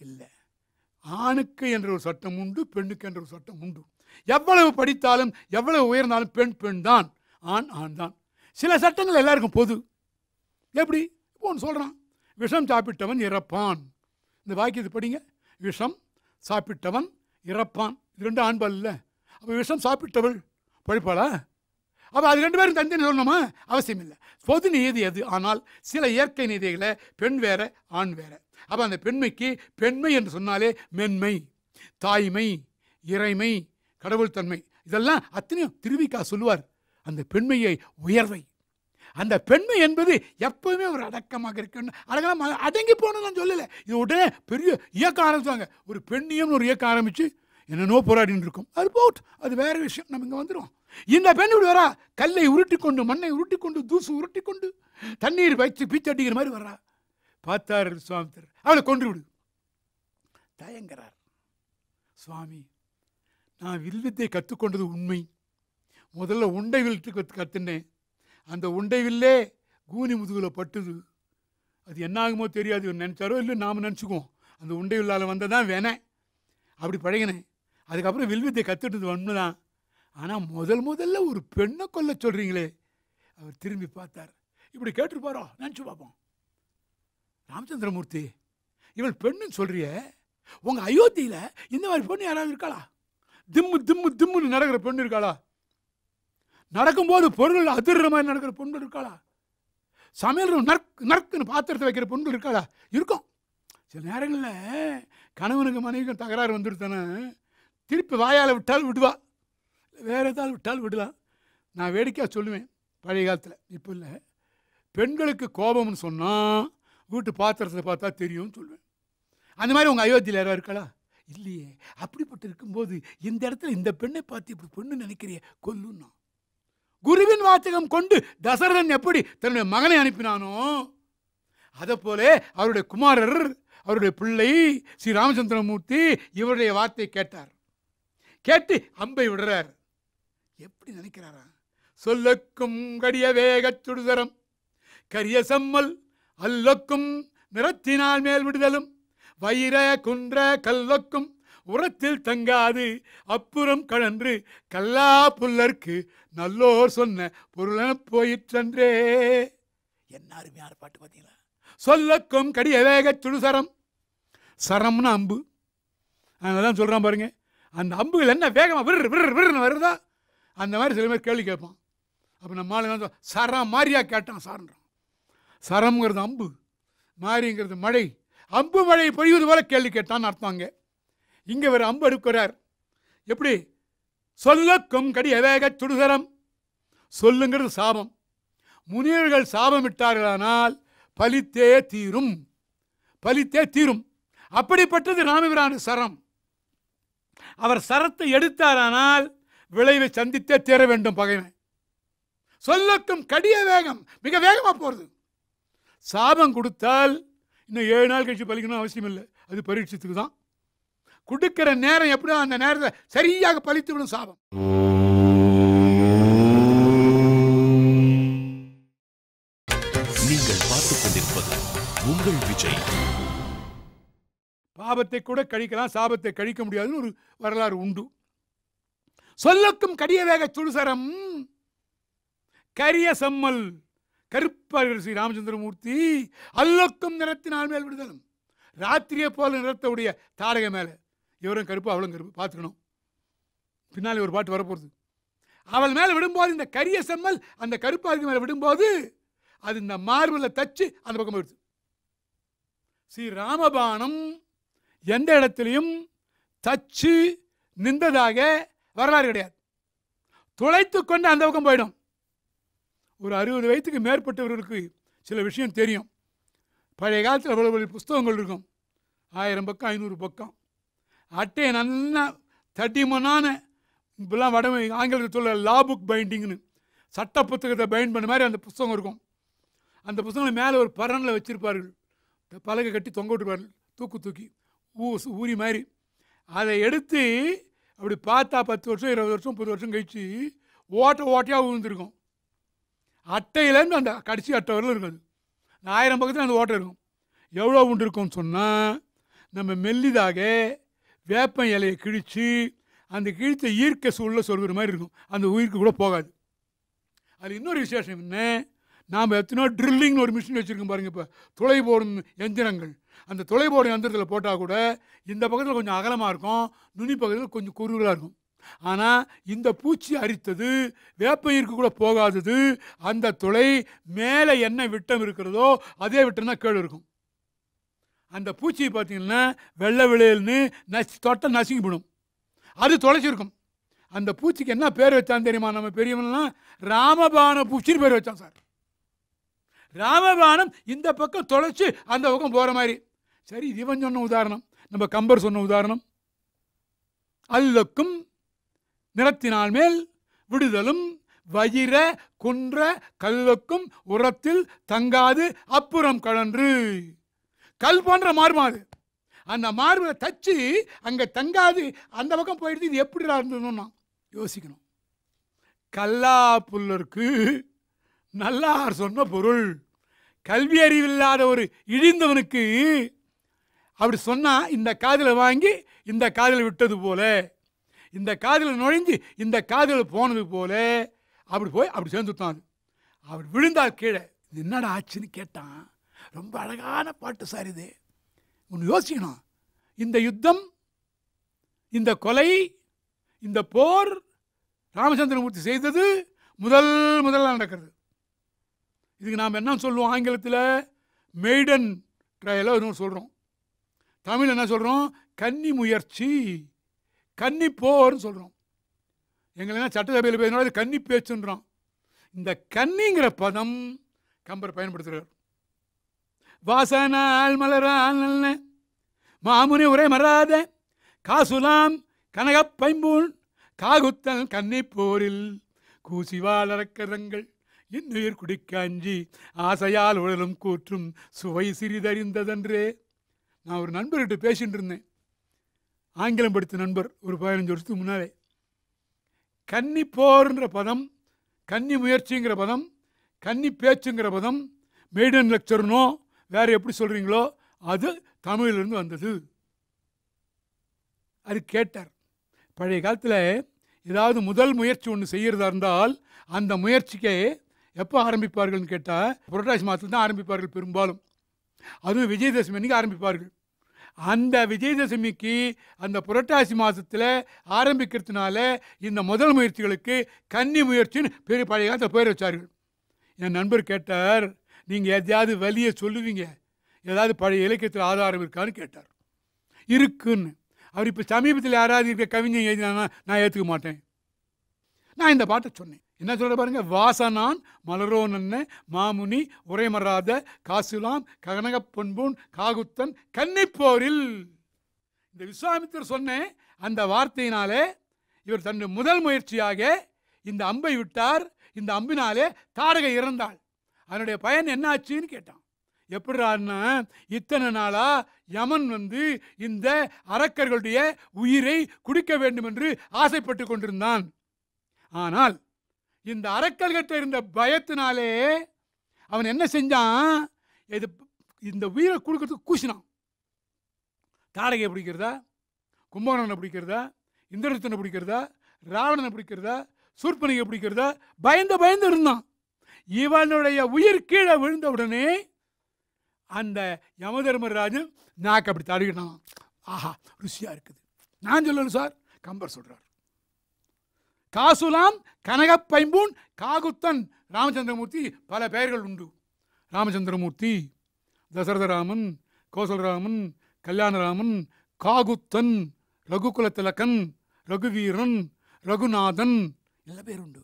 இல்லை. ஆணுக்கு என்ற ஒரு சட்டம் உண்டு, பெண்ணுக்கு என்ற ஒரு சட்டம் உண்டு. எவ்வளவு படித்தாலும் எவ்வளவு உயர்ந்தாலும் பெண் தான், ஆண் தான். சில சட்டங்கள் எல்லாருக்கும் பொது. எப்படி? இப்போ ஒன்று சொல்கிறான், விஷம் சாப்பிட்டவன் இறப்பான். இந்த வாக்கியத்தை படிங்க. விஷம் சாப்பிட்டவன் இறப்பான். இது 2 ஆண்பால் இல்லை. அப்போ விஷம் சாப்பிட்டவள் பழிப்பாளா? அப்போ அது 2 பேரும் தந்தை சொல்லணுமா? அவசியம் இல்லை. பொது நீதி அது. ஆனால் சில இயற்கை நீதிகளை பெண் வேற ஆண் வேற. அப்போ அந்த பெண்மைக்கு பெண்மை என்று சொன்னாலே மென்மை, தாய்மை, இறைமை, கடவுள் தன்மை, இதெல்லாம் அத்தனையும் திருவிக்கா சொல்லுவார். அந்த பெண்மையை உயர்வை, அந்த பெண்மை என்பது எப்பவுமே ஒரு அடக்கமாக இருக்கணும். அடங்கலாம் அடங்கி போகணும் நான் சொல்லலை. இது உடனே பெரிய இயக்கம் ஆரம்பிச்சாங்க. ஒரு பெண்ணியம்னு ஒரு இயக்கம் ஆரம்பித்து என்னென்னோ போராடின்னு இருக்கும். அது போட், அது வேற விஷயம். நம்ம இங்கே வந்துடும். இந்த பெண் இப்படி வரா, கல்லை உருட்டி கொண்டு, மண்ணை உருட்டி கொண்டு, தூசு உருட்டி கொண்டு, தண்ணீர் வச்சு பீச்சடிக்கிற மாதிரி வர்றா. பார்த்தார் சுவாமித்தர், அவளை கொன்று விடு. தயங்கிறார். சுவாமி, நான் வில்வித்தை கற்றுக்கொண்டது உண்மை. முதல்ல உண்டை வில்ட்டு கற்றுனேன். அந்த உண்டை வில்லே கூனி முதுகில் பட்டுது. அது என்ன ஆகுமோ தெரியாது. நினச்சாரோ இல்லை, நாம் நினச்சிக்குவோம். அந்த உண்டை வில்லால் வந்ததான் வேணேன். அப்படி பழகினேன். அதுக்கப்புறம் வில்வித்தை கற்றுட்டது உண்மைதான். ஆனால் முதல்ல ஒரு பெண்ணை கொல்ல சொல்கிறீங்களே. அவர் திரும்பி பார்த்தார். இப்படி கேட்டுருப்பாரோ நினச்சி பார்ப்போம். ராமச்சந்திரமூர்த்தி, இவள் பெண்ணுன்னு சொல்கிறிய, உங்கள் அயோத்தியில் இந்த மாதிரி பொண்ணு யாராவது இருக்காளா? திம்மு திம்மு திம்முன்னு நடக்கிற பொண்ணு இருக்காளா? நடக்கும்போது பொருள் அதிர்ற மாதிரி நடக்கிற பொண்ணுகள் இருக்காளா? சமையல் நறுக்குன்னு பாத்திரத்தை வைக்கிற பொண்ணுகள் இருக்காளா? இருக்கும். சில நேரங்களில் கணவனுக்கு மனைவிக்கும் தகராறு வந்துடுத்தானே, திருப்பி வாயால் விட்டால் விடுவா, வேறு ஏதாவது விட்டால் விடலாம். நான் வேடிக்கையாக சொல்லுவேன் பழைய காலத்தில், இப்போ இல்லை. பெண்களுக்கு கோபம்னு சொன்னால் வீட்டு பாத்திரத்தை பார்த்தா தெரியும்னு சொல்லுவேன். அந்த மாதிரி உங்கள் அயோத்தியில் யாராவது இருக்காளா? இல்லையே. அப்படிப்பட்டு இருக்கும்போது இந்த இடத்துல இந்த பெண்ணை பார்த்து இப்படி பொண்ணு நினைக்கிறிய, கொல்லுன்னா. குருவின் வாச்சகம் கொண்டு தசரதன் எப்படி தன்னுடைய மகனை அனுப்பினானோ, அதை போல அவருடைய குமாரர், அவருடைய பிள்ளை ஸ்ரீ ராமச்சந்திரமூர்த்தி இவருடைய வார்த்தை கேட்டார். கேட்டு அம்பை விடுறார். எப்படி நினைக்கிறாரா? சொல்லக்கும் கடிய வேகச் சுடுதரம், கரிய செம்மல் அல்லொக்கும் நிறத்தினால் மேல் விடுதலும், வைர குன்ற கல்லொக்கும் உரத்தில் தங்காது அப்புறம் கழன்று கல்லா புல்லர்க்கு நல்லோர் சொன்ன பொருளென போயிற்றன்றே. என்ன அருமையான பாட்டு பார்த்தீங்களா? சொல்லக்கும் கடிய வேக சுடுசரம். சரம்னு அம்பு. அதான் சொல்கிறான் பாருங்க. அந்த அம்புகள் என்ன வேகமாக விரு விரு விருன்னு வருதா? அந்த மாதிரி சில பேர் கேள்வி கேட்பான். அப்போ நம்ம ஆளுங்க சரம் மாதிரியா கேட்டான் சார்ன்றான். சரம்ங்கிறது அம்பு, மாரிங்கிறது மழை. அம்பு மழை பொழிவது போல கேள்வி கேட்டான்னு அர்த்தம். இங்கே ஒரு அம்பு எடுக்கிறார். எப்படி? சொல்லக்கும் கடிய வேக சுடுசரம். சொல்லுங்கிறது சாபம். முனிவர்கள் சாபம் விட்டார்களானால் பலித்தே தீரும், பலித்தே தீரும். அப்படிப்பட்டது ராமபிரான் சரம். அவர் சரத்தை எடுத்தாரானால் விளைவை சந்தித்தே தீர வேண்டும் பகைவன். சொல்லக்கும் கடிய வேகம், மிக வேகமாக போகிறது. சாபம் கொடுத்தால் இன்னும் 7 நாள் கழிச்சு பலிக்கணும் அவசியம் இல்லை. அது பரீட்சத்துக்கு தான். கொடுக்கிற நேரம் எப்படியோ அந்த நேரத்தை சரியாக பலித்து விடும் சாபம். நீங்கள் பார்த்துக் கொண்டிருப்பது உங்கள் விஜய். பாபத்தை கூட கழிக்கலாம், சாபத்தை கழிக்க முடியாதுன்னு ஒரு வரலாறு உண்டு. சொல்லக்கும் கடிய வேக சுடுசரம், கரிய செம்மல் கருப்பார்கள் ஸ்ரீ ராமச்சந்திரமூர்த்தி அல்லொக்கும் நிறத்தினால் மேல் விடுதலும். ராத்திரியை போல நிறத்தவுடைய தாடகை மேலே. இவரும் கருப்பு அவளும் கருப்பு, பார்த்துக்கணும். பின்னாலே ஒரு பாட்டு வரப்போகுது. அவள் மேலே விடும்போது இந்த கரிய செம்மல் அந்த கருப்பாருக்கு மேலே விடும்போது அது இந்த மார்பில் தச்சு அந்த பக்கம் போயிடுது. ஸ்ரீ ராமபாணம் எந்த இடத்துலையும் தச்சு நின்றதாக வரலாறு கிடையாது. துளைத்து கொண்டு அந்த பக்கம் போயிடும். ஒரு 60 வயதுக்கு மேற்பட்டவர்களுக்கு சில விஷயம் தெரியும். பழைய காலத்தில் அவ்வளவு புஸ்தகங்கள் இருக்கும். 1000 பக்கம் 500 பக்கம் அட்டையை நல்லா தடிமனான, இப்பெல்லாம் ஆங்கிலத்தில் சொல்ல லா புக் பைண்டிங்னு, சட்ட புத்தகத்தை பைண்ட் பண்ண மாதிரி அந்த புஸ்தகம் இருக்கும். அந்த புஸ்தகங்களை மேலே ஒரு பரனில் வச்சுருப்பார்கள், பலகை கட்டி தொங்க விட்டுருப்பார்கள், தூக்கி ஊறி மாதிரி. அதை எடுத்து அப்படி பார்த்தா 10 வருஷம் 20 வருஷம் 30 வருஷம் கழித்து ஓட்டையாக விழுந்துருக்கும். அட்டையிலேருந்து அந்த கடைசி அட்டை வரலும் இருக்காது. 1000 பக்கத்தில் அந்த ஓட்டை இருக்கும். எவ்வளோ உண்டு இருக்கும்னு சொன்னால், நம்ம மெல்லிதாக வேப்ப இலையை கிழித்து அந்த கிழித்த ஈர்க்க சூழலில் சொல்கிற மாதிரி இருக்கும். அந்த உயிருக்கு கூட போகாது. அது இன்னொரு விசேஷம் என்ன, நாம் எத்தனையோ ட்ரில்லிங்னு ஒரு மிஷின் வச்சுருக்கோம் பாருங்கள். இப்போ துளை போடும் எந்திரங்கள், அந்த தொலைபோடு யந்திரத்தில் போட்டால் கூட இந்த பக்கத்தில் கொஞ்சம் அகலமாக இருக்கும், நுனி பக்கத்தில் கொஞ்சம் குறுகலாக இருக்கும். ஆனால் இந்த பூச்சி அரித்தது வேப்பயிருக்கு கூட போகாதது. அந்த துளை மேலே என்ன விட்டம் இருக்கிறதோ அதே விட்டம் தான் கீழே இருக்கும். அந்த பூச்சி பார்த்தீங்கன்னா வெள்ளை விளையல்னு தொட்டை நசுங்கி விடும். அது தொலைச்சிருக்கும். அந்த பூச்சிக்கு என்ன பேர் வச்சான்னு தெரியுமா? நம்ம பெரியவன்லாம் ராமபான பூச்சின்னு பேர் வச்சான் சார். ராமபானம் இந்த பக்கம் தொலைச்சி அந்த பக்கம் போகிற மாதிரி. சரி, இவன் சொன்ன உதாரணம், நம்ம கம்பர் சொன்ன உதாரணம். அல்லக்கும் நிறத்தினால் மேல் விடுதலும் வயிற குன்ற கல்லுக்கும் உரத்தில் தங்காது அப்புறம் கழன்று. கல் போன்ற மார்பு அது. அந்த மார்பை தச்சு அங்கே தங்காது அந்த பக்கம் போயிடுது. இது எப்படி இருந்ததுன்னா யோசிக்கணும். கல்லா புல்லருக்கு நல்லார் சொன்ன பொருள். கல்வி அறிவில்லாத ஒரு இழிந்தவனுக்கு அப்படி சொன்னால் இந்த காதில் வாங்கி இந்த காதில் விட்டது போல, இந்த காதில் நுழைஞ்சு இந்த காதில் போனது போல அப்படி போய் அப்படி சேர்ந்துட்டான். அப்படி விழுந்தால் கீழே. இது என்னடா ஆச்சுன்னு கேட்டான். ரொம்ப அழகான பாட்டு சார் இது. ஒன்று யோசிக்கணும். இந்த யுத்தம், இந்த கொலை, இந்த போர் ராமச்சந்திரமூர்த்தி செய்தது முதல்ல நடக்கிறது. இதுக்கு நாம் என்ன சொல்லுவோம்? ஆங்கிலத்தில் மெய்டன் ட்ரையலோ இன்னும் சொல்கிறோம். தமிழ் என்ன சொல்கிறோம்? கன்னி முயற்சி, கன்னி போர்னு சொல்கிறோம். எங்களெல்லாம் சட்டசபையில் பேசினாலும் கன்னி பேச்சுன்றோம். இந்த கன்னிங்கிற பதம் கம்பர் பயன்படுத்துகிறார். வாசனால் மலரால் நல்ல மாமுனி உரை மறாத காசுலாம் கனகப் பைம்பூன் காகுத்தல் கன்னி போரில் கூசிவால் அரக்கரங்கள் இன்னுயிர் குடிக்க அஞ்சி ஆசையால் உழலும் கூற்றும் சுவை சிறிதறிந்ததன்றே. நான் ஒரு நண்பர்கிட்ட பேசிகிட்டு இருந்தேன், ஆங்கிலம் படித்த நண்பர், ஒரு 15 வருஷத்துக்கு முன்னாலே. கன்னி போர்ன்ற பதம், கன்னி முயற்சிங்கிற பதம், கன்னி பேச்சுங்கிற பதம், மெய்டன் லெக்சர்னோ வேறு எப்படி சொல்கிறீங்களோ அது தமிழிலிருந்து வந்தது. அது கேட்டார். பழைய காலத்தில் ஏதாவது முதல் முயற்சி ஒன்று செய்கிறதா இருந்தால் அந்த முயற்சிக்கே எப்போ ஆரம்பிப்பார்கள்னு கேட்டால் புரட்டாசி மாதத்தில் தான் ஆரம்பிப்பார்கள் பெரும்பாலும். அதுவும் விஜயதசமி அன்றைக்கி ஆரம்பிப்பார்கள். அந்த விஜயதசமிக்கு அந்த புரட்டாசி மாதத்தில் ஆரம்பிக்கிறதுனால இந்த முதல் முயற்சிகளுக்கு கன்னி முயற்சின்னு பெரிய பழைய காலத்தில் பேர் வச்சார்கள். என் நண்பர் கேட்டார், நீங்கள் எதையாவது வலியை சொல்லுவீங்க, ஏதாவது பழைய இலக்கியத்தில் ஆதாரம் இருக்கான்னு கேட்டார். இருக்குன்னு. அவர் இப்போ சமீபத்தில் யாராவது இருக்க கவிஞன் எழுதினா நான் ஏற்றுக்க மாட்டேன். நான் இந்த பாட்டை சொன்னேன். என்ன சொல்ற பாருங்க? வாசனான் மலரோனன்ன மாமுனி உரைமறாத காசுலாம் கனகப் பொன்பூன் காகுத்தன் கன்னிப்போரில். இந்த விஸ்வாமித்திரர் சொன்ன அந்த வார்த்தையினாலே இவர் தன்னுடைய முதல் முயற்சியாக இந்த அம்பை விட்டார். இந்த அம்பினாலே தாரகை இறந்தாள். அதனுடைய பயன் என்ன ஆச்சுன்னு கேட்டான். எப்படின்னா, இத்தனை நாளா யமன் இந்த அரக்கர்களுடைய உயிரை குடிக்க வேண்டும் என்று ஆசைப்பட்டு கொண்டிருந்தான். ஆனால் இந்த அரக்கர்கிட்ட இருந்த பயத்தினாலே அவன் என்ன செஞ்சான்? இந்த உயிரை கொடுக்கறதுக்கு கூசினான். தாரகையை பிடிக்கிறதா, கும்பகர்ணனை பிடிக்கிறதா, இந்திரஜித்தனை பிடிக்கிறதா, ராவணனை பிடிக்கிறதா, சூர்பனிகை பிடிக்கிறதா, பயந்து இருந்தான். இவனுடைய உயிர் கீழே விழுந்த உடனே அந்த யமதர்மராஜன் நாக்கு அப்படி தடுக்கிட்டான். ஆஹா, ருசியாக இருக்குது. நான் சொல்லணும் சார், கம்பர் சொல்கிறார். காசுலாம் கனகப் பைம்பூன் காகுத்தன். ராமச்சந்திரமூர்த்தி பல பெயர்கள் உண்டு. ராமச்சந்திரமூர்த்தி, தசரதராமன், கோசலராமன், கல்யாணராமன், காகுத்தன், ரகுகுலத்திலக்கன், ரகுவீரன், ரகுநாதன், எல்லா பேர் உண்டு.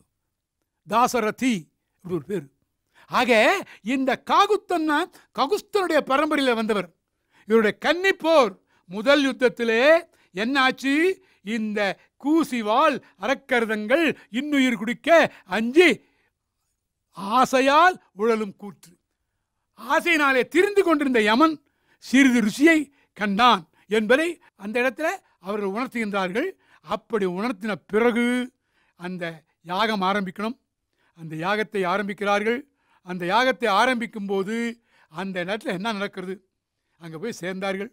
தாசரதி இப்படி ஒரு பேர். ஆக இந்த காகுத்தன்னா ககுஸ்தனுடைய பரம்பரையில் வந்தவர். இவருடைய கன்னிப்போர் முதல் யுத்தத்திலே என்ன ஆச்சு? இந்த கூசிவால் அரக்கர்தங்கள் இன்னுயிர் குடிக்க அஞ்சி ஆசையால் உழலும் கூற்று. ஆசையினாலே திரிந்து கொண்டிருந்த யமன் சிறிது ருசியை கண்டான் என்பதை அந்த இடத்துல அவர்கள் உணர்த்துகின்றார்கள். அப்படி உணர்த்தின பிறகு அந்த யாகம் ஆரம்பிக்கணும். அந்த யாகத்தை ஆரம்பிக்கிறார்கள். அந்த யாகத்தை ஆரம்பிக்கும் போது அந்த நேரத்தில் என்ன நடக்கிறது? அங்கே போய் சேர்ந்தார்கள்.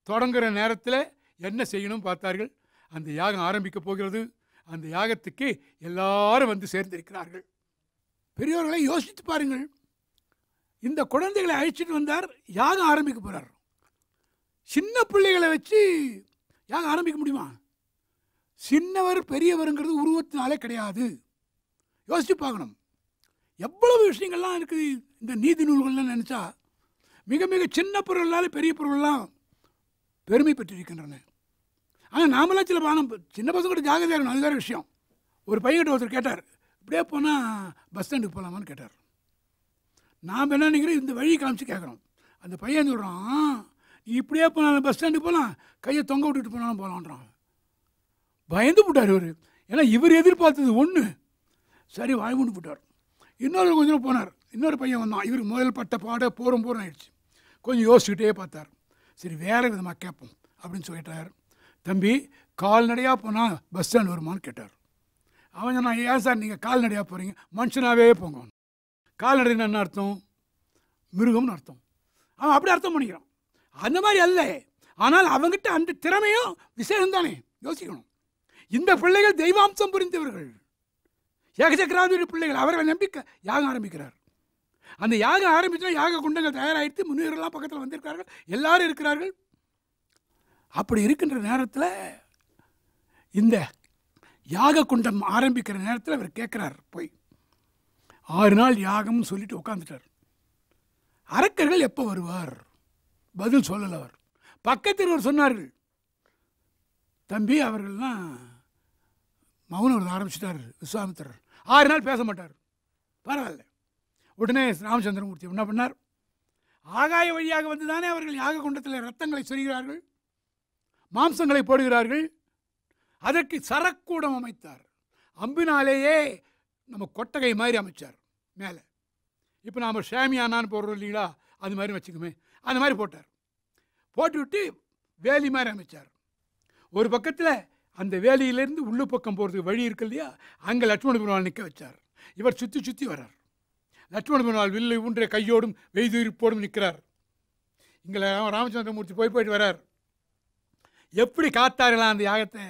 தொடங்குகிற நேரத்தில் என்ன செய்யணும் பார்த்தார்கள். அந்த யாகம் ஆரம்பிக்க போகிறது. அந்த யாகத்துக்கு எல்லாரும் சேர்ந்திருக்கிறார்கள். பெரியவர்களை யோசித்து பாருங்கள். இந்த குழந்தைகளை அழைச்சிட்டு வந்தார், யாகம் ஆரம்பிக்க போகிறார். சின்ன பிள்ளைகளை வச்சு யாகம் ஆரம்பிக்க முடியுமா? சின்னவர் பெரியவருங்கிறது உருவத்தினாலே கிடையாது. யோசிச்சு பார்க்கணும். எவ்வளவு விஷயங்கள்லாம் இருக்குது இந்த நீதி நூல்கள்லாம் நினச்சா. மிக மிக சின்ன பொருள்னால பெரிய பொருள்லாம் பெருமை பெற்றிருக்கின்றன. ஆனால் நாமெல்லாம் சில சின்ன பசங்க ஜாகிரதையாக இருக்கணும். அது வேறு விஷயம். ஒரு பையன்கிட்ட ஒருத்தர் கேட்டார், இப்படியே போனால் பஸ் ஸ்டாண்டுக்கு போகலாமான்னு கேட்டார். நாம் என்ன நினைக்கிறோம், இந்த வழி காமிச்சு கேட்குறோம். அந்த பையன் சொல்கிறான், நீ இப்படியே போனாலும் பஸ் ஸ்டாண்டுக்கு போகலாம், கையை தொங்க விட்டுட்டு போனாலும் போகலான்றான். பயந்து போட்டார் இவர். ஏன்னா இவர் எதிர்பார்த்தது ஒன்று. சரி வாழ்வுன்னு போட்டார். இன்னொரு கொஞ்சம் நேரம் போனார். இன்னொரு பையன் வந்தான். இவருக்கு முதல் பட்ட பாட போகிறோம் ஆயிடுச்சு. கொஞ்சம் யோசிச்சுக்கிட்டே பார்த்தார். சரி வேறு விதமாக கேட்போம் அப்படின்னு சொல்லிட்டார். தம்பி கால்நடையாக போனால் பஸ் ஸ்டாண்ட் வருமானு கேட்டார். அவன் சொன்னான், ஏன் சார் நீங்கள் கால்நடையாக போகிறீங்க, மனுஷனாகவே போங்க. கால்நடைன்னு என்ன அர்த்தம்? மிருகம்னு அர்த்தம். அவன் அப்படி அர்த்தம் பண்ணிக்கிறான். அந்த மாதிரி அல்ல. ஆனால் அவங்ககிட்ட அந்த திறமையும் விசேஷம் தானே, யோசிக்கணும். இந்த பிள்ளைகள் தெய்வாம்சம் புரிந்தவர்கள், ஏகசக்கராதிபதி பிள்ளைகள். அவர்கள் நம்பிக்கை யாகம் ஆரம்பிக்கிறார். அந்த யாகம் ஆரம்பித்தா யாக குண்டங்கள் தயாராகிடுத்து. முன்னோர்கள்லாம் பக்கத்தில் வந்திருக்கிறார்கள், எல்லாரும் இருக்கிறார்கள். அப்படி இருக்கின்ற நேரத்தில் இந்த யாக குண்டம் ஆரம்பிக்கிற நேரத்தில் அவர் கேட்குறார். போய் 6 நாள் யாகம்னு சொல்லிட்டு உட்காந்துட்டார். அரக்கர்கள் எப்போ வருவார்? பதில் சொல்லலை அவர். பக்கத்தில் ஒரு சொன்னார்கள், தம்பி அவர்கள்லாம் மௌனம் ஆரம்பிச்சிட்டார் விஸ்வாமித்திரர். 6 நாள் பேச மாட்டார். பரவாயில்ல. உடனே ராமச்சந்திரமூர்த்தி என்ன பண்ணார்? ஆகாய வழியாக வந்து தானே அவர்கள் யாக குண்டத்தில் ரத்தங்களை சொரிகிறார்கள், மாம்சங்களை போடுகிறார்கள். அதற்கு சரக்கூடம் அமைத்தார். அம்பினாலேயே நம்ம கொட்டகை மாதிரி அமைச்சார் மேலே. இப்போ நாம் ஷாமியானான்னு போடுறோம் இல்லைங்களா, அது மாதிரி வச்சுக்குமே, அந்த மாதிரி போட்டார். போட்டுவிட்டு வேலி மாதிரி அமைச்சார். ஒரு பக்கத்தில் அந்த வேலியிலேருந்து உள்ளு பக்கம் போகிறதுக்கு வழி இருக்கு இல்லையா, அங்கே லட்சுமண பெருமாள் நிற்க வச்சார். இவர் சுற்றி சுற்றி வர்றார். லட்சுமண பெருமாள் வில்லு ஊன்றிய கையோடும் வெய்துயிர்ப்போடும் நிற்கிறார். இங்கே ராமச்சந்திரமூர்த்தி போயிட்டு வரார். எப்படி காத்தார்களாம் அந்த யாகத்தை?